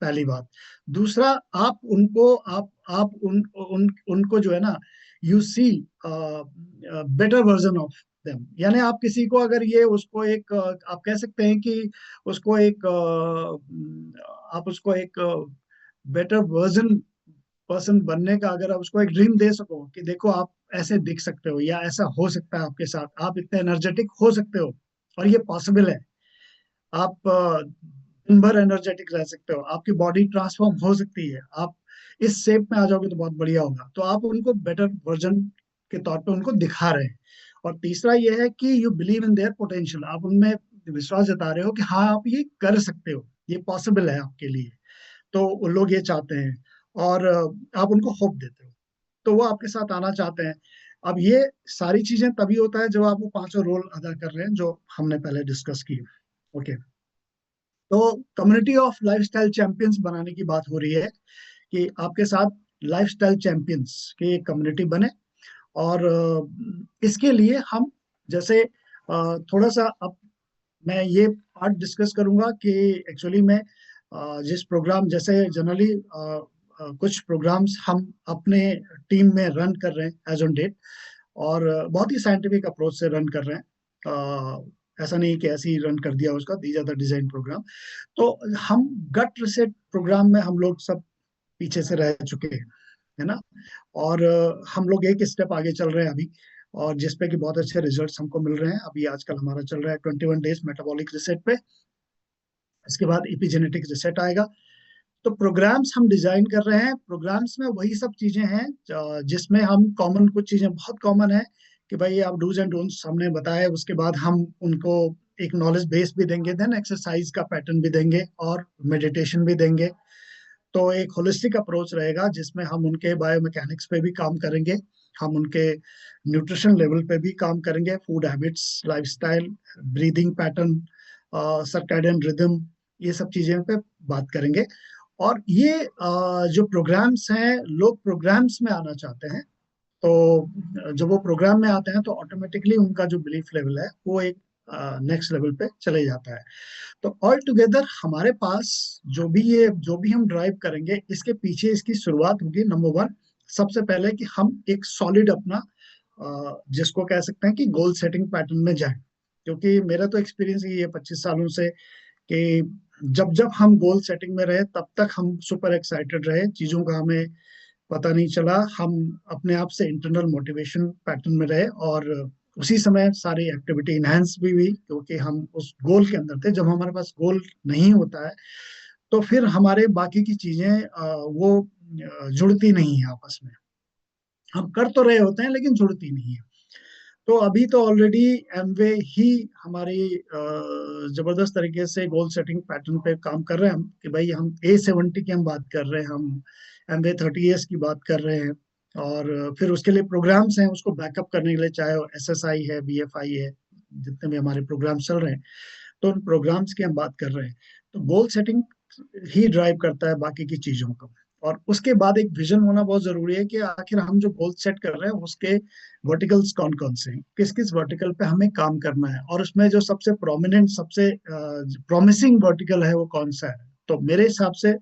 पहली बात। दूसरा, आप उनको जो है ना, you see better version of them. यानी आप किसी को अगर ये उसको एक आप कह सकते हैं कि उसको एक आप उसको एक बेटर वर्जन पर्सन बनने का, अगर आप उसको एक ड्रीम दे सको कि देखो आप ऐसे दिख सकते हो, या ऐसा हो सकता है आपके साथ, आप इतने एनर्जेटिक हो सकते हो, और ये पॉसिबल है। आप दिन भर एनर्जेटिक रह सकते हो, आपकी बॉडी ट्रांसफॉर्म हो सकती है, आप इस शेप में आ जाओगे तो बहुत बढ़िया होगा। तो आप उनको बेटर वर्जन के तौर पे उनको दिखा रहे हैं। और तीसरा ये है कि you believe in their potential, आप उनमें विश्वास जता रहे हो कि हाँ, आप ये कर सकते हो, ये पॉसिबल है आपके लिए। तो वो लोग ये चाहते हैं, और आप उनको होप देते हो, तो वो आपके साथ आना चाहते हैं। अब ये सारी चीजें तभी होता है जब आप वो पांचों रोल अदा कर रहे हैं जो हमने पहले डिस्कस की। ओके। तो कम्युनिटी ऑफ लाइफस्टाइल चैंपियंस बनाने की बात हो रही है कि आपके साथ लाइफस्टाइल चैंपियंस की एक कम्युनिटी बने। और इसके लिए हम जैसे थोड़ा सा अब मैं ये पार्ट डिस्कस करूंगा कि एक्चुअली में जिस प्रोग्राम, जैसे जनरली कुछ प्रोग्राम्स हम अपने टीम में रन कर रहे हैं एज ऑन डेट, और बहुत ही साइंटिफिक अप्रोच से रन कर रहे हैं। ऐसा नहीं कि ऐसे ही रन कर दिया उसका, these are the design program. तो हम गट रिसेट प्रोग्राम में हम लोग सब पीछे से रह चुके हैं, है ना। और हम लोग एक स्टेप आगे चल रहे हैं अभी, और जिसपे कि बहुत अच्छे रिजल्ट्स हमको मिल रहे हैं। अभी आजकल हमारा चल रहा है 21 डेज मेटाबॉलिक रिसेट पे। इसके बाद इपिजेनेटिक रिसेट आएगा। तो प्रोग्राम्स हम डिजाइन कर रहे हैं। प्रोग्राम्स में वही सब चीजें हैं जिसमें हम कॉमन, कुछ चीजें बहुत कॉमन है कि भाई आप डूज एंड डोंट्स हमने बताए, उसके बाद हम उनको एक नॉलेज बेस भी देंगे, देन एक्सरसाइज का पैटर्न भी देंगे, और मेडिटेशन भी देंगे। तो एक होलिस्टिक अप्रोच रहेगा जिसमें हम उनके बायोमैकेनिक्स पे भी काम करेंगे, हम उनके न्यूट्रिशन लेवल पे भी काम करेंगे, food habits, lifestyle, breathing pattern, circadian rhythm, ये सब चीजें पे बात करेंगे। और ये जो प्रोग्राम्स हैं, लोग प्रोग्राम्स में आना चाहते हैं। तो जब वो प्रोग्राम में आते हैं तो ऑटोमेटिकली उनका जो बिलीफ लेवल है वो एक नेक्स्ट लेवल पे चले जाता है। तो ऑल टुगेदर हमारे पास जो भी हम ड्राइव करेंगे, इसके पीछे इसकी शुरुआत होगी। नंबर वन, सबसे पहले कि हम एक सॉलिड अपना जिसको कह सकते हैं कि गोल सेटिंग पैटर्न में जाएं। क्योंकि मेरा तो एक्सपीरियंस ये है 25 सालों से कि जब जब हम गोल सेटिंग में रहे, तब तक हम सुपर एक्साइटेड रहे, चीजों का हमें पता नहीं चला, हम अपने आप से इंटरनल मोटिवेशन पैटर्न में रहे, और उसी समय सारी एक्टिविटी इनहेंस भी हुई, क्योंकि हम उस गोल के अंदर थे। जब हमारे पास गोल नहीं होता है, तो फिर हमारे बाकी की चीजें वो जुड़ती नहीं है आपस में। हम कर तो रहे होते हैं लेकिन जुड़ती नहीं है। तो अभी तो ऑलरेडी एमवे ही हमारी जबरदस्त तरीके से गोल सेटिंग पैटर्न पे काम कर रहे हैं हम, कि भाई हम A70 की हम बात कर रहे हैं, हम MV30S की बात कर रहे हैं। और फिर उसके लिए प्रोग्राम्स हैं उसको बैकअप करने के लिए, चाहे वो SSI है, BFI है, जितने भी हमारे प्रोग्राम्स चल रहे हैं, तो उन प्रोग्राम्स की हम बात कर रहे हैं। तो गोल सेटिंग ही ड्राइव करता है बाकी की चीजों को। और उसके बाद एक विजन होना बहुत जरूरी है कि आखिर हम जो गोल सेट कर रहे हैं उसके वर्टिकल्स कौन कौन से हैं, किस किस वर्टिकल पे हमें काम करना है, और उसमें जो सबसे प्रोमिनेंट, सबसे प्रॉमिसिंग वर्टिकल है वो कौन सा है। तो मेरे हिसाब से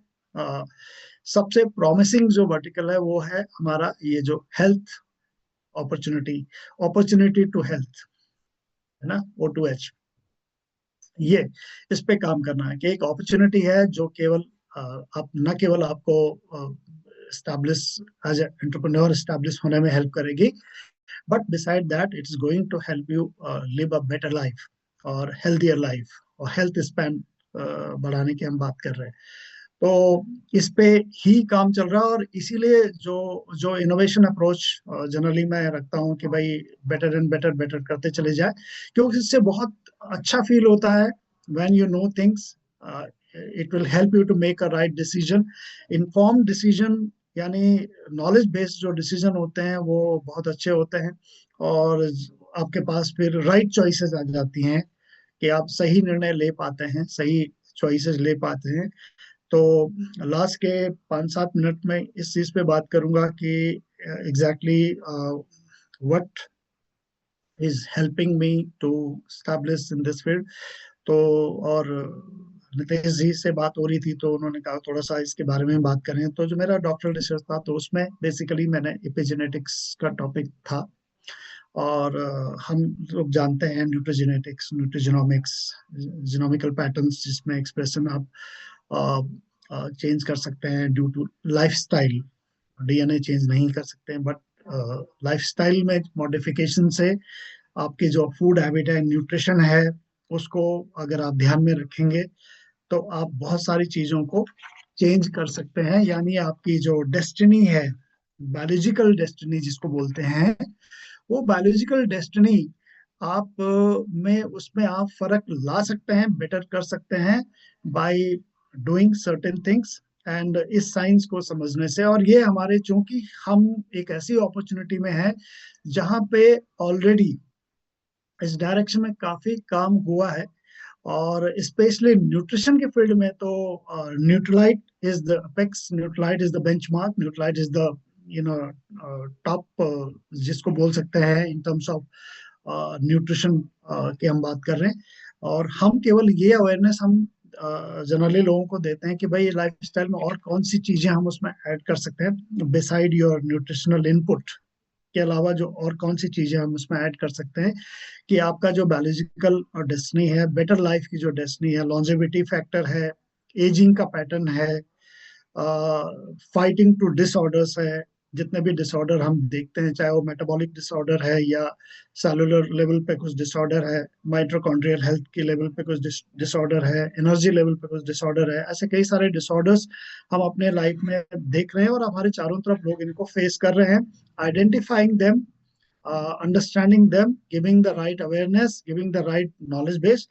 सबसे प्रॉमिसिंग जो वर्टिकल है वो है हमारा ये जो health opportunity, opportunity to health, है ना, O2H। ये इस पे काम करना है कि एक अपॉर्चुनिटी है जो केवल आप न केवल आपको स्टैब्लिश एज एंटरप्रेन्योर स्टैब्लिश होने में हेल्प करेगी, but beside that it is going to help you live a better life और हेल्थियर लाइफ, और हेल्थ स्पैन बढ़ाने की हम बात कर रहे हैं। तो इस पे ही काम चल रहा है, और इसीलिए जो जो इनोवेशन अप्रोच जनरली मैं रखता हूँ कि भाई बेटर एंड बेटर बेटर करते चले जाए, क्योंकि इससे बहुत अच्छा फील होता है when you know things. It will help you to make a right decision, inform decision, यानी नॉलेज बेस्ड जो डिसीजन होते हैं वो बहुत अच्छे होते हैं, और आपके पास फिर राइट चॉइसेस आ जाती हैं कि आप सही निर्णय ले पाते हैं, सही चॉइसेस ले पाते हैं। तो लास्ट के 5-7 मिनट में इस चीज पे बात करूंगा कि exactly what is helping me to stablish in this field. तो और नितेश जी से बात हो रही थी तो उन्होंने कहा थोड़ा सा इसके बारे में बात करें। तो जो मेरा डॉक्टरल रिसर्च था तो उसमें बेसिकली मैंने एपिजेनेटिक्स का टॉपिक था, और हम लोग जानते हैं न्यूट्रोजेनेटिक्स, न्यूट्रोजेनोमिक्स, जीनोमिकल पैटर्न्स जिसमें एक्सप्रेशन आप चेंज कर सकते हैं due to lifestyle. DNA change नहीं कर सकते हैं, बट लाइफस्टाइल में मॉडिफिकेशन से आपकी जो फूड हैबिट है, न्यूट्रिशन है, उसको अगर आप ध्यान में रखेंगे तो आप बहुत सारी चीजों को चेंज कर सकते हैं। यानी आपकी जो डेस्टिनी है, बायोलॉजिकल डेस्टिनी जिसको बोलते हैं, वो बायोलॉजिकल डेस्टिनी आप में उसमें आप फर्क ला सकते हैं, बेटर कर सकते हैं by doing certain things and इस साइंस को समझने से। और ये हमारे, चूंकि हम एक ऐसी अपॉर्चुनिटी में है जहाँ पे ऑलरेडी इस डायरेक्शन में काफी काम हुआ है, और स्पेशली न्यूट्रिशन के फील्ड में तो Nutrilite is the apex, Nutrilite is the benchmark, Nutrilite is the you know top, जिसको बोल सकते हैं इन टर्म्स ऑफ न्यूट्रिशन की हम बात कर रहे हैं। और हम केवल ये अवेयरनेस हम जनरली लोगों को देते हैं कि भाई लाइफस्टाइल में और कौन सी चीजें हम उसमें ऐड कर सकते हैं बिसाइड योर न्यूट्रिशनल इनपुट के अलावा, जो और कौन सी चीजें हम उसमें ऐड कर सकते हैं कि आपका जो बायोलॉजिकल डेस्टिनी है, बेटर लाइफ की जो डेस्टिनी है, लॉन्जेविटी फैक्टर है, एजिंग का पैटर्न है, फाइटिंग टू डिसऑर्डर्स है, जितने भी डिसऑर्डर हम देखते हैं, चाहे वो मेटाबॉलिक डिसऑर्डर है या सेलुलर लेवल पे कुछ डिसऑर्डर है, माइटोकॉन्ड्रियल हेल्थ के लेवल पे कुछ डिसऑर्डर है, एनर्जी लेवल पे कुछ डिसऑर्डर है, ऐसे कई सारे डिसऑर्डर्स हम अपने लाइफ में देख रहे हैं, और हमारे चारों तरफ लोग इनको फेस कर रहे हैं। Identifying them, understanding them, giving the right awareness, giving the right knowledge base,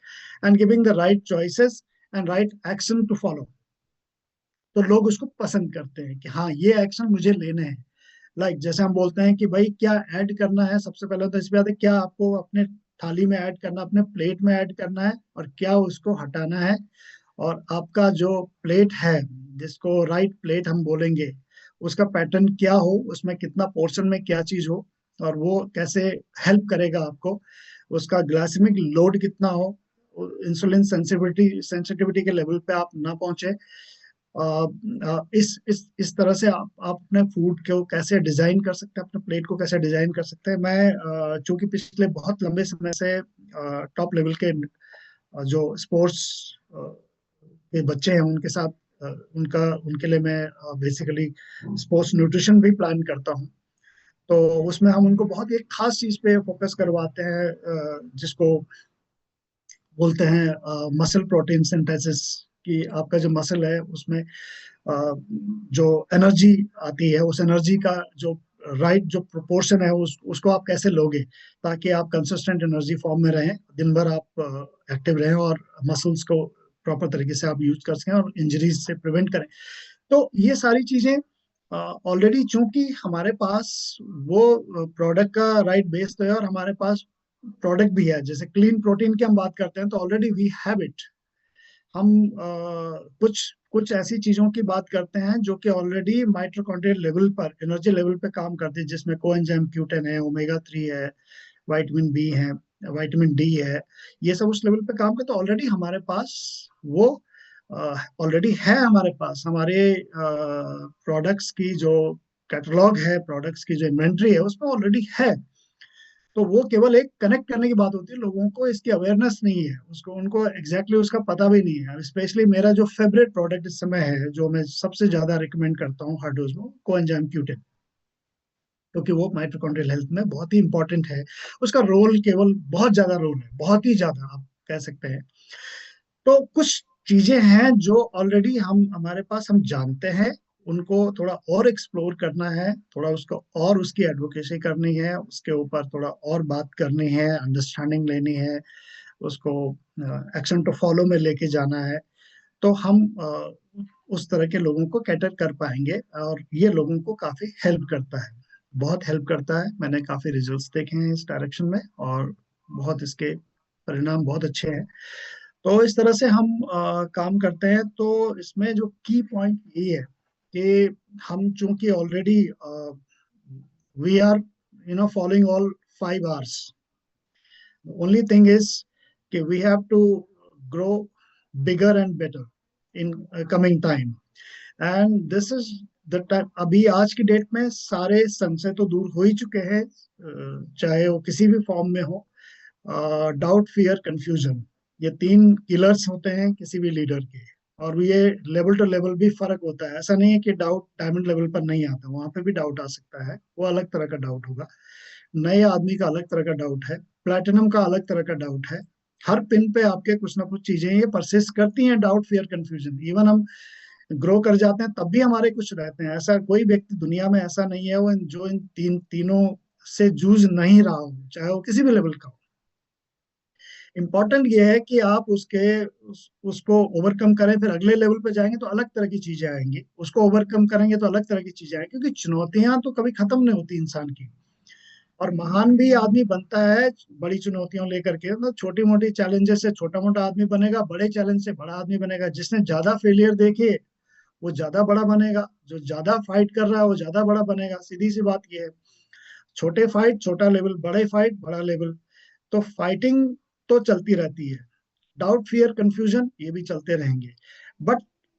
and giving the right choices and right action to follow, तो लोग उसको पसंद करते हैं कि हाँ ये एक्शन मुझे लेने हैं। जैसे हम बोलते हैं कि भाई क्या ऐड करना है, सबसे पहले तो इस बात है क्या आपको अपने थाली में ऐड करना, अपने प्लेट में ऐड करना है, और क्या उसको हटाना है। और आपका जो प्लेट है, जिसको राइट प्लेट हम बोलेंगे, उसका पैटर्न क्या हो, उसमें कितना पोर्शन में क्या चीज हो, और वो कैसे हेल्प करेगा आपको, उसका ग्लाइसेमिक लोड कितना हो, इंसुलिन सेंसिटिविटी सेंसिटिविटी के लेवल पे आप ना पहुंचे। इस तरह से आप अपने फूड को कैसे डिजाइन कर सकते हैं, अपने प्लेट को कैसे डिजाइन कर सकते हैं। मैं चूंकि पिछले बहुत लंबे समय से टॉप लेवल के जो स्पोर्ट्स के बच्चे हैं उनके साथ, उनका उनके लिए मैं बेसिकली स्पोर्ट्स न्यूट्रिशन भी प्लान करता हूँ। तो उसमें हम उनको बहुत एक खास चीज पे फोकस करवाते हैं, जिसको बोलते हैं मसल प्रोटीन सिंथेसिस, कि आपका जो मसल है उसमें जो एनर्जी आती है, उस एनर्जी का जो राइट जो प्रोपोर्शन है उसको आप कैसे लोगे, ताकि आप कंसिस्टेंट एनर्जी फॉर्म में रहें, दिन भर आप एक्टिव रहें, और मसल्स को प्रॉपर तरीके से आप यूज कर सकें और इंजरीज से प्रिवेंट करें। तो ये सारी चीजें ऑलरेडी, चूंकि हमारे पास वो प्रोडक्ट का राइट बेस तो है, और हमारे पास प्रोडक्ट भी है, जैसे क्लीन प्रोटीन की हम बात करते हैं तो ऑलरेडी वी हैव इट। हम कुछ कुछ ऐसी चीजों की बात करते हैं जो कि ऑलरेडी माइटोकॉन्ड्रियल लेवल पर, एनर्जी लेवल पे काम करती है, जिसमें कोएंजाइम Q10 है, ओमेगा 3 है, विटामिन बी है, विटामिन डी है। ये सब उस लेवल पे काम करते, तो ऑलरेडी हमारे पास वो ऑलरेडी है, हमारे पास हमारे प्रोडक्ट्स की जो कैटलॉग है, प्रोडक्ट्स की जो इन्वेंट्री है, उसमें ऑलरेडी है। तो वो केवल एक कनेक्ट करने की बात होती है, लोगों को इसकी अवेयरनेस नहीं है, उसको उनको एग्जैक्टली उसका पता भी नहीं है। स्पेशली मेरा जो फेवरेट प्रोडक्ट इस समय है, जो मैं सबसे ज्यादा रिकमेंड करता हूँ हर डोज में, कोएंजाइम Q10, क्योंकि वो माइटोकॉन्ड्रियल हेल्थ में बहुत ही इंपॉर्टेंट है। उसका रोल केवल बहुत ज्यादा रोल है, बहुत ही ज्यादा आप कह सकते हैं। तो कुछ चीजें हैं जो ऑलरेडी हम हमारे पास हम जानते हैं, उनको थोड़ा और एक्सप्लोर करना है, थोड़ा उसको और उसकी एडवोकेसी करनी है, उसके ऊपर थोड़ा और बात करनी है, अंडरस्टैंडिंग लेनी है, उसको एक्शन टू फॉलो में लेके जाना है। तो हम उस तरह के लोगों को कैटर कर पाएंगे, और ये लोगों को काफी हेल्प करता है, बहुत हेल्प करता है। मैंने काफी रिजल्ट्स देखे हैं इस डायरेक्शन में, और बहुत इसके परिणाम बहुत अच्छे हैं। तो इस तरह से हम काम करते हैं। तो इसमें जो की पॉइंट ये है कि हम चूंकि already we are following all 5 Rs। Only thing is कि we have to grow bigger and better in coming time, and this is the time. अभी आज की डेट में सारे संशय तो दूर हो ही चुके हैं, चाहे वो किसी भी फॉर्म में हो। डाउट, फियर, कंफ्यूजन, ये 3 किलर्स होते हैं किसी भी लीडर के। और ये लेवल टू लेवल भी फर्क होता है, ऐसा नहीं है कि डाउट डायमंड लेवल पर नहीं आता, वहां पे भी डाउट आ सकता है, वो अलग तरह का डाउट होगा। नए आदमी का अलग तरह का डाउट है, प्लेटिनम का अलग तरह का डाउट है। हर पिन पे आपके कुछ ना कुछ चीजें ये परसिस्ट करती हैं, डाउट, फियर, कंफ्यूजन। इवन हम ग्रो कर जाते हैं तब भी हमारे कुछ रहते हैं। ऐसा कोई व्यक्ति दुनिया में ऐसा नहीं है वो जो इन तीनों से जूझ नहीं रहा हो, चाहे वो किसी भी लेवल का हो। इम्पोर्टेंट ये है कि आप उसको ओवरकम करें, फिर अगले लेवल पे जाएंगे तो अलग तरह की चीजें आएंगी, उसको ओवरकम करेंगे तो अलग तरह की चीजें आएंगी, क्योंकि चुनौतियां तो कभी खत्म नहीं होती इंसान की। और महान भी आदमी बनता है बड़ी चुनौतियों लेकर के, मतलब छोटी मोटी चैलेंजेस से छोटा मोटा आदमी बनेगा, बड़े चैलेंज से बड़ा आदमी बनेगा। जिसने ज्यादा फेलियर देखे वो ज्यादा बड़ा बनेगा, जो ज्यादा फाइट कर रहा है वो ज्यादा बड़ा बनेगा। सीधी सी बात ये है। छोटे फाइट छोटा लेवल, बड़े फाइट बड़ा लेवल। तो फाइटिंग तो चलती रहती है, डाउट, फियर, कंफ्यूजन ये भी चलते रहेंगे। बट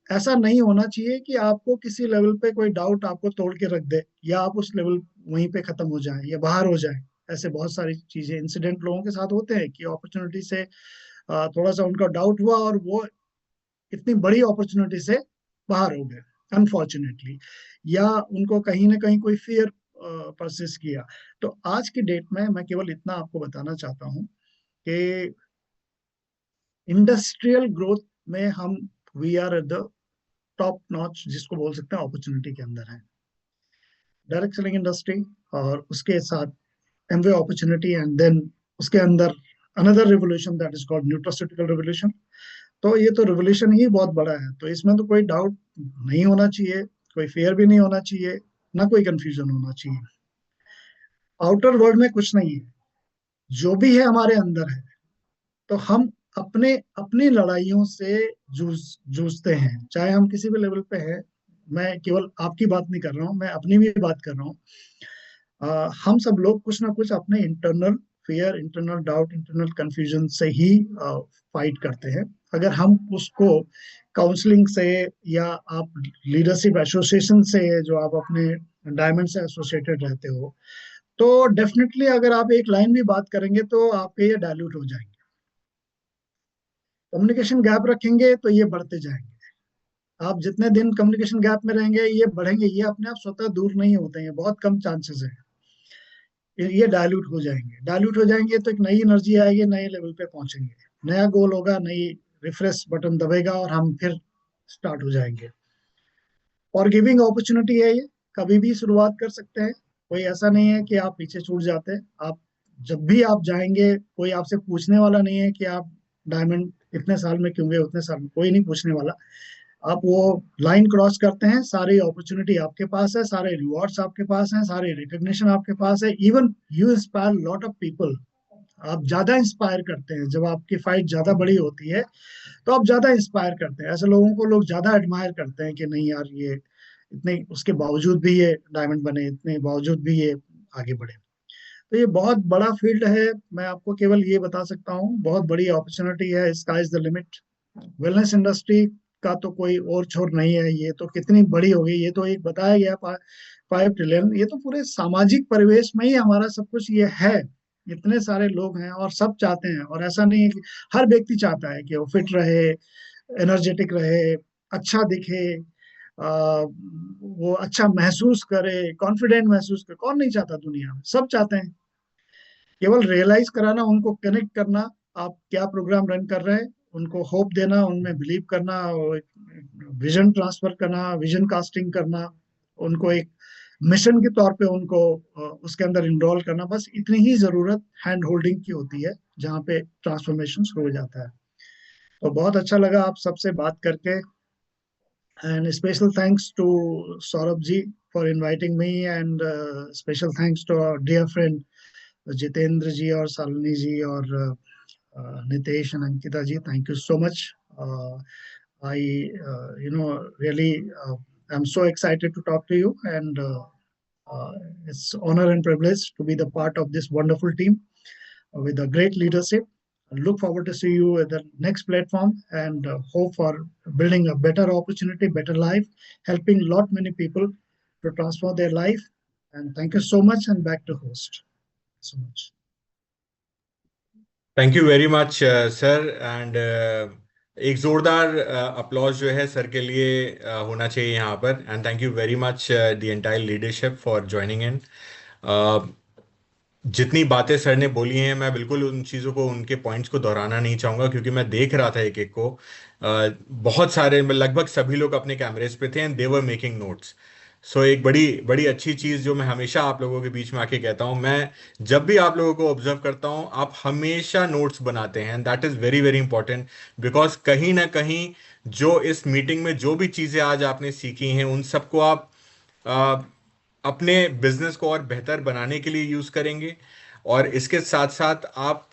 ऐसा नहीं होना चाहिए कि आपको किसी लेवल पे कोई डाउट आपको तोड़ के रख दे, या आप उस लेवल वहीं पे खत्म हो जाए या बाहर हो जाए। ऐसे बहुत सारी चीजें, इंसिडेंट लोगों के साथ होते हैं कि अपॉर्चुनिटी से थोड़ा सा उनका डाउट हुआ और वो इतनी बड़ी अपॉर्चुनिटी से बाहर हो गए, अनफॉर्चुनेटली। या उनको कहीं ना कहीं कोई फियर परसिस्ट किया। तो आज की डेट में मैं केवल इतना आपको बताना चाहता हूँ कि इंडस्ट्रियल ग्रोथ में हम we are at the top notch, जिसको बोल सकते हैं अपॉर्चुनिटी के अंदर है डायरेक्ट सेलिंग इंडस्ट्री। और उसके साथ एमवे अपॉर्चुनिटी, एंड देन उसके अंदर another revolution that is called nutraceutical revolution. तो ये तो रिवोल्यूशन ही बहुत बड़ा है, तो इसमें तो कोई डाउट नहीं होना चाहिए, कोई फेयर भी नहीं होना चाहिए, ना कोई कंफ्यूजन होना चाहिए। आउटर वर्ल्ड में कुछ नहीं है, जो भी है हमारे अंदर है। तो हम अपने अपनी लड़ाइयों से जूझते हैं, चाहे हम किसी भी लेवल पे हैं। मैं केवल आपकी बात नहीं कर रहा हूँ, मैं अपनी भी बात कर रहा हूँ। हम सब लोग कुछ ना कुछ अपने internal fear, internal doubt, internal confusion से ही फाइट करते हैं। अगर हम उसको काउंसलिंग से, या आप लीडरशिप एसोसिएशन से, जो आप अपने डायमंड से एसोसिएटेड रहते हो, तो डेफिनेटली अगर आप एक लाइन भी बात करेंगे तो आपके ये डायल्यूट हो जाएंगे। कम्युनिकेशन गैप रखेंगे तो ये बढ़ते जाएंगे। आप जितने दिन कम्युनिकेशन गैप में रहेंगे ये बढ़ेंगे, ये अपने आप स्वतः दूर नहीं होते हैं, बहुत कम चांसेस है। ये डायल्यूट हो जाएंगे, डायल्यूट हो जाएंगे तो एक नई एनर्जी आएगी, नए लेवल पे पहुंचेंगे, नया गोल होगा, नई रिफ्रेश बटन दबेगा और हम फिर स्टार्ट हो जाएंगे। और गिविंग अपॉर्चुनिटी है ये, कभी भी शुरुआत कर सकते हैं। कोई ऐसा नहीं है कि आप पीछे छूट जाते हैं। आप जब भी आप जाएंगे, कोई आपसे पूछने वाला नहीं है कि आप डायमंड इतने साल में क्यों गए, उतने साल में, कोई नहीं पूछने वाला। आप वो लाइन क्रॉस करते हैं, सारी अपॉर्चुनिटी आपके पास है, सारे रिवॉर्ड्स आपके पास हैं, सारे रिकग्निशन आपके पास है। Even you inspire lot of people आप ज्यादा इंस्पायर करते हैं। जब आपकी फाइट ज्यादा बड़ी होती है तो आप ज्यादा इंस्पायर करते हैं, ऐसे लोगों को लोग ज्यादा एडमायर करते हैं कि नहीं यार, ये इतने उसके बावजूद भी ये डायमंड बने, इतने बावजूद भी ये आगे बढ़े। तो ये बहुत बड़ा फील्ड है। मैं आपको केवल ये बता सकता हूँ, बहुत बड़ी अपॉर्चुनिटी है, sky is the limit. Wellness industry का तो कोई और छोर नहीं है, ये तो कितनी बड़ी हो गई। ये तो एक बताया गया 5 ट्रिलियन, ये तो पूरे सामाजिक परिवेश में ही हमारा सब कुछ ये है। इतने सारे लोग हैं और सब चाहते हैं, और ऐसा नहीं है कि हर व्यक्ति चाहता है कि वो फिट रहे, एनर्जेटिक रहे, अच्छा दिखे, वो अच्छा महसूस करे, कॉन्फिडेंट महसूस करे। कौन नहीं चाहता दुनिया में, सब चाहते हैं। केवल रियलाइज कराना, उनको कनेक्ट करना, आप क्या प्रोग्राम रन कर रहे हैं, उनको होप देना, उनमें बिलीव करना, विजन ट्रांसफर करना, विजन कास्टिंग करना, उनको एक मिशन के तौर पे उनको उसके अंदर इनरोल करना, बस इतनी ही जरूरत हैंड होल्डिंग की होती है, जहाँ पे ट्रांसफॉर्मेशन हो जाता है। तो बहुत अच्छा लगा आप सबसे बात करके, and special thanks to Saurabh ji for inviting me, and special thanks to our dear friend Jitendra ji और शालिनी जी और Nitesh and Ankita ji, thank you so much. Really, I'm so excited to talk to you, and it's honor and privilege to be the part of this wonderful team with a great leadership. I look forward to see you at the next platform, and hope for building a better opportunity, better life, helping lot many people to transform their life. And thank you so much, and back to host. So much. Thank you very much sir, and एक जोरदार applause जो है sir के लिए होना चाहिए यहाँ पर। And thank you very much the entire leadership for joining in. जितनी बातें सर ने बोली हैं, मैं बिल्कुल उन चीज़ों को, उनके पॉइंट्स को दोहराना नहीं चाहूँगा, क्योंकि मैं देख रहा था एक एक को। बहुत सारे, लगभग सभी लोग अपने कैमरेज पे थे and they were making notes. So एक बड़ी बड़ी अच्छी चीज़ जो मैं हमेशा आप लोगों के बीच में आके कहता हूँ, मैं जब भी आप लोगों को ऑब्जर्व करता हूँ, आप हमेशा नोट्स बनाते हैं, and that is very very important. Because कहीं ना कहीं जो इस मीटिंग में जो भी चीज़ें आज आपने सीखी हैं, उन सबको आप अपने बिजनेस को और बेहतर बनाने के लिए यूज करेंगे, और इसके साथ साथ आप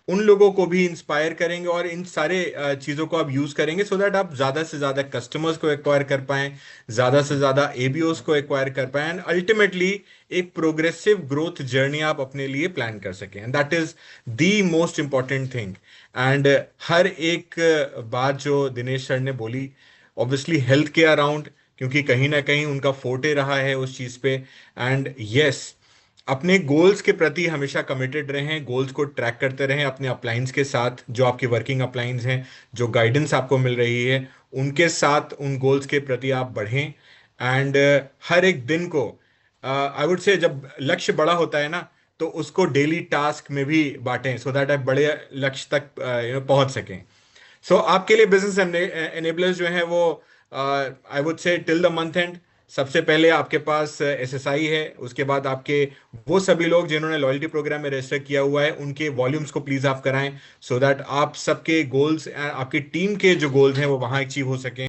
उन लोगों को भी इंस्पायर करेंगे, और इन सारे चीज़ों को आप यूज करेंगे सो दैट आप ज़्यादा से ज़्यादा कस्टमर्स को एक्वायर कर पाएं, ज़्यादा से ज़्यादा एबीओस को एक्वायर कर पाएं, एंड अल्टीमेटली एक प्रोग्रेसिव ग्रोथ जर्नी आप अपने लिए प्लान कर सकें, and that is the most important thing. And हर एक बात जो दिनेश सर ने बोली, ऑब्वियसली हेल्थ के अराउंड, क्योंकि कहीं ना कहीं उनका फोटे रहा है उस चीज पे। एंड यस, अपने गोल्स के प्रति हमेशा कमिटेड रहें, गोल्स को ट्रैक करते रहें अपने अपलाइंस के साथ, जो आपकी वर्किंग अपलाइंस हैं, जो गाइडेंस आपको मिल रही है, उनके साथ उन गोल्स के प्रति आप बढ़ें। एंड हर एक दिन को, आई वुड से, जब लक्ष्य बड़ा होता है ना, तो उसको डेली टास्क में भी बांटें, सो दैट आप बड़े लक्ष्य तक पहुंच सकें। सो आपके लिए बिजनेस एनेबलर्स जो हैं वो, I would say till the month and, सबसे पहले आपके पास एसएसआई है, उसके बाद आपके वो सभी लोग जिन्होंने लॉयल्टी प्रोग्राम में रजिस्टर किया हुआ है, उनके वॉल्यूम्स को प्लीज आप कराएं, सो दैट आप सबके गोल्स, आपकी टीम के जो गोल्स हैं वो वहां अचीव हो सकें।